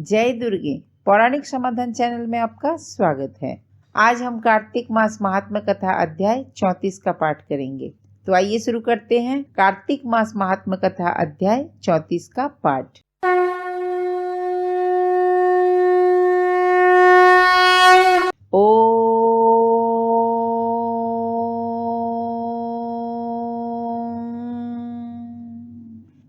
जय दुर्गे पौराणिक समाधान चैनल में आपका स्वागत है। आज हम कार्तिक मास महात्म्य कथा अध्याय 34 का पाठ करेंगे। तो आइए शुरू करते हैं कार्तिक मास महात्म्य कथा अध्याय 34 का पाठ।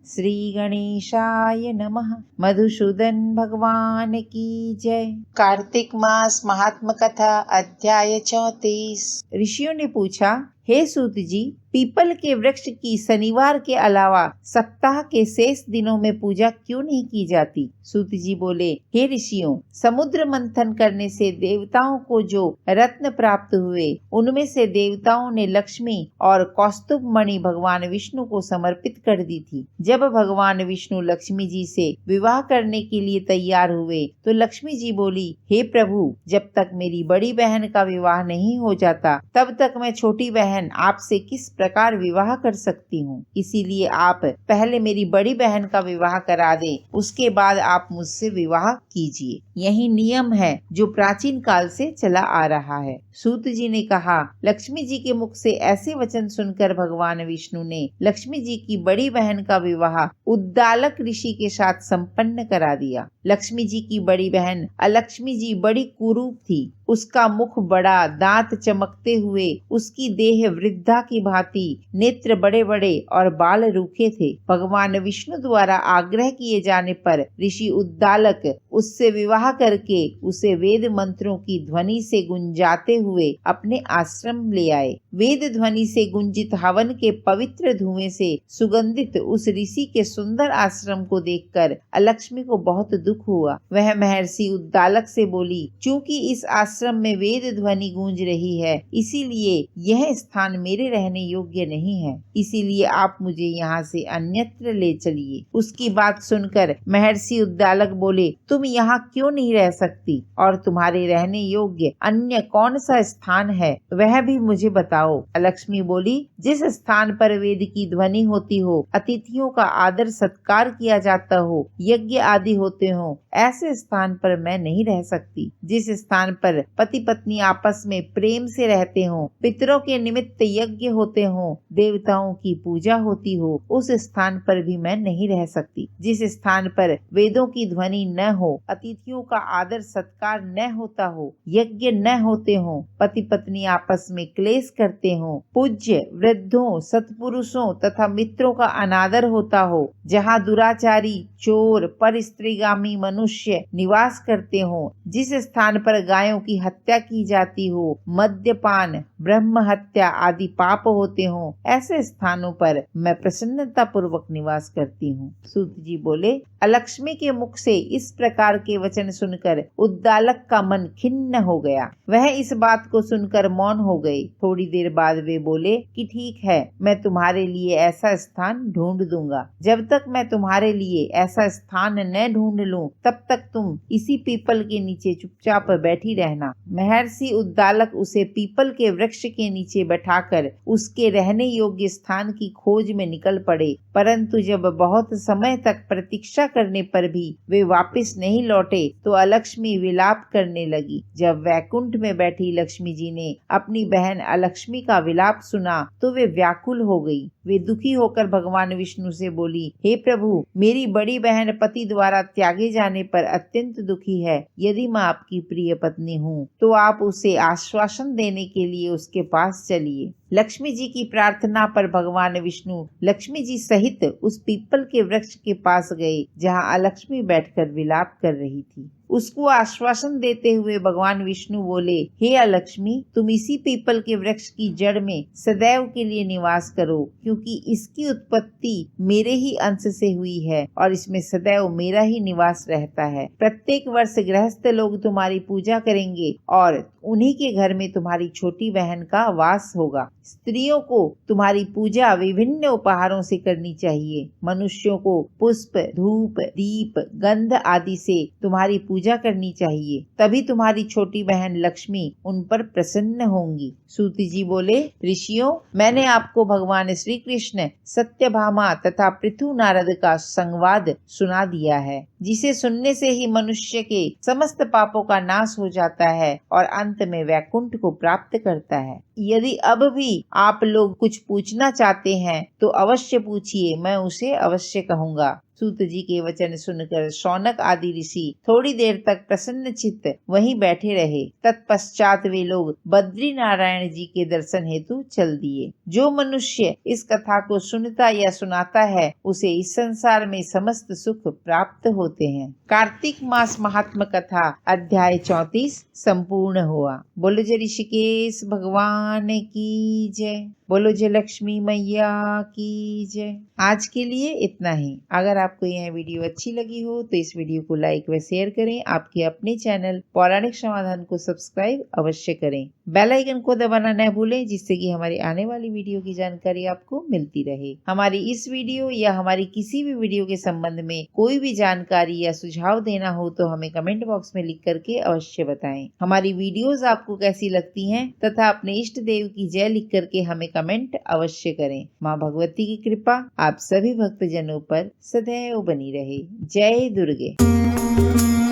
श्री गणेशाय नमः। मधुसूदन भगवान की जय। कार्तिक मास महात्म्य कथा अध्याय 34। ऋषियों ने पूछा, हे सूत जी, पीपल के वृक्ष की शनिवार के अलावा सप्ताह के शेष दिनों में पूजा क्यों नहीं की जाती? सूत जी बोले, हे ऋषियों, समुद्र मंथन करने से देवताओं को जो रत्न प्राप्त हुए, उनमें से देवताओं ने लक्ष्मी और कौस्तुभ मणि भगवान विष्णु को समर्पित कर दी थी। जब भगवान विष्णु लक्ष्मी जी से विवाह करने के लिए तैयार हुए तो लक्ष्मी जी बोली, हे प्रभु, जब तक मेरी बड़ी बहन का विवाह नहीं हो जाता तब तक मैं छोटी बहन आपसे किस प्रकार विवाह कर सकती हूँ। इसीलिए आप पहले मेरी बड़ी बहन का विवाह करा दे, उसके बाद आप मुझसे विवाह कीजिए। यही नियम है जो प्राचीन काल से चला आ रहा है। सूत जी ने कहा, लक्ष्मी जी के मुख से ऐसे वचन सुनकर भगवान विष्णु ने लक्ष्मी जी की बड़ी बहन का विवाह उद्दालक ऋषि के साथ संपन्न करा दिया। लक्ष्मी जी की बड़ी बहन अलक्ष्मी जी बड़ी कुरूप थी। उसका मुख बड़ा, दांत चमकते हुए, उसकी देह वृद्धा की भांति, नेत्र बड़े बड़े और बाल रूखे थे। भगवान विष्णु द्वारा आग्रह किए जाने पर ऋषि उद्दालक उससे विवाह करके उसे वेद मंत्रों की ध्वनि से गुंजाते हुए अपने आश्रम ले आए। वेद ध्वनि से गुंजित हवन के पवित्र धुएं से सुगंधित उस ऋषि के सुंदर आश्रम को देखकर अलक्ष्मी को बहुत दुख हुआ। वह महर्षि उद्दालक से बोली, चूंकि इस आश्रम में वेद ध्वनि गूंज रही है, इसीलिए यह स्थान मेरे रहने योग्य नहीं है। इसीलिए आप मुझे यहाँ से अन्यत्र ले चलिए। उसकी बात सुनकर महर्षि उद्दालक बोले, तुम यहाँ क्यों नहीं रह सकती और तुम्हारे रहने योग्य अन्य कौन सा स्थान है, वह भी मुझे बताओ। लक्ष्मी बोली, जिस स्थान पर वेद की ध्वनि होती हो, अतिथियों का आदर सत्कार किया जाता हो, यज्ञ आदि होते हो, ऐसे स्थान पर मैं नहीं रह सकती। जिस स्थान पर पति पत्नी आपस में प्रेम से रहते हो, पितरों के निमित्त यज्ञ होते हो, देवताओं की पूजा होती हो, उस स्थान पर भी मैं नहीं रह सकती। जिस स्थान पर वेदों की ध्वनि न हो, अतिथियों का आदर सत्कार न होता हो, यज्ञ न होते हो, पति पत्नी आपस में क्लेश करते हो, पूज्य वृद्धों, सत्पुरुषों तथा मित्रों का अनादर होता हो, जहाँ दुराचारी, चोर, पर स्त्रीगामी मनुष्य निवास करते हो, जिस स्थान पर गायों की हत्या की जाती हो, मद्यपान, ब्रह्म हत्या आदि पाप होते हो, ऐसे स्थानों पर मैं प्रसन्नता पूर्वक निवास करती हूँ। सूत जी बोले, अलक्ष्मी के मुख से इस प्रकार के वचन सुनकर उद्दालक का मन खिन्न हो गया। वह इस बात को सुनकर मौन हो गए। थोड़ी देर बाद वे बोले कि ठीक है, मैं तुम्हारे लिए ऐसा स्थान ढूंढ दूंगा। जब तक मैं तुम्हारे लिए ऐसा स्थान न ढूंढ लूं, तब तक तुम इसी पीपल के नीचे चुपचाप बैठी रहना। महर्षि उद्दालक उसे पीपल के वृक्ष के नीचे बैठाकर उसके रहने योग्य स्थान की खोज में निकल पड़े। परंतु जब बहुत समय तक प्रतीक्षा करने पर भी वे वापस नहीं लौटे तो अलक्ष्मी विलाप करने लगी। जब वैकुंठ में बैठी लक्ष्मी जी ने अपनी बहन अलक्ष्मी का विलाप सुना तो वे व्याकुल हो गई। वे दुखी होकर भगवान विष्णु से बोली, हे प्रभु, मेरी बड़ी बहन पति द्वारा त्यागे जाने पर अत्यंत दुखी है। यदि मैं आपकी प्रिय पत्नी हूँ तो आप उसे आश्वासन देने के लिए उसके पास चलिए। लक्ष्मी जी की प्रार्थना पर भगवान विष्णु लक्ष्मी जी सहित उस पीपल के वृक्ष के पास गए जहाँ अलक्ष्मी बैठकर विलाप कर रही थी। उसको आश्वासन देते हुए भगवान विष्णु बोले, हे अलक्ष्मी, तुम इसी पीपल के वृक्ष की जड़ में सदैव के लिए निवास करो, क्योंकि इसकी उत्पत्ति मेरे ही अंश से हुई है और इसमें सदैव मेरा ही निवास रहता है। प्रत्येक वर्ष गृहस्थ लोग तुम्हारी पूजा करेंगे और उन्हीं के घर में तुम्हारी छोटी बहन का वास होगा। स्त्रियों को तुम्हारी पूजा विभिन्न उपहारों से करनी चाहिए। मनुष्यों को पुष्प, धूप, दीप, गंध आदि से तुम्हारी पूजा करनी चाहिए, तभी तुम्हारी छोटी बहन लक्ष्मी उन पर प्रसन्न होंगी। सूत जी बोले, ऋषियों, मैंने आपको भगवान श्री कृष्ण, सत्यभामा तथा पृथु नारद का संवाद सुना दिया है, जिसे सुनने से ही मनुष्य के समस्त पापों का नाश हो जाता है और अंत में वैकुंठ को प्राप्त करता है। यदि अब भी आप लोग कुछ पूछना चाहते हैं तो अवश्य पूछिए, मैं उसे अवश्य कहूँगा। सूत जी के वचन सुनकर शौनक आदि ऋषि थोड़ी देर तक प्रसन्न चित्त वहीं बैठे रहे। तत्पश्चात वे लोग बद्री नारायण जी के दर्शन हेतु चल दिए। जो मनुष्य इस कथा को सुनता या सुनाता है, उसे इस संसार में समस्त सुख प्राप्त होते हैं। कार्तिक मास महात्म कथा अध्याय 34 संपूर्ण हुआ। बोलो जय ऋषिकेश भगवान की जय। बोलो जय लक्ष्मी मैया की जय। आज के लिए इतना ही। अगर आपको यह वीडियो अच्छी लगी हो तो इस वीडियो को लाइक व शेयर करें। आपके अपने चैनल पौराणिक समाधान को सब्सक्राइब अवश्य करें। बेल आइकन को दबाना न भूलें, जिससे कि हमारी आने वाली वीडियो की जानकारी आपको मिलती रहे। हमारी इस वीडियो या हमारी किसी भी वीडियो के संबंध में कोई भी जानकारी या सुझाव देना हो तो हमें कमेंट बॉक्स में लिख करके अवश्य बताएं। हमारी वीडियोस आपको कैसी लगती हैं तथा अपने इष्ट देव की जय लिख करके हमें कमेंट अवश्य करें। माँ भगवती की कृपा आप सभी भक्तजनों पर सदैव बनी रहे। जय दुर्गे।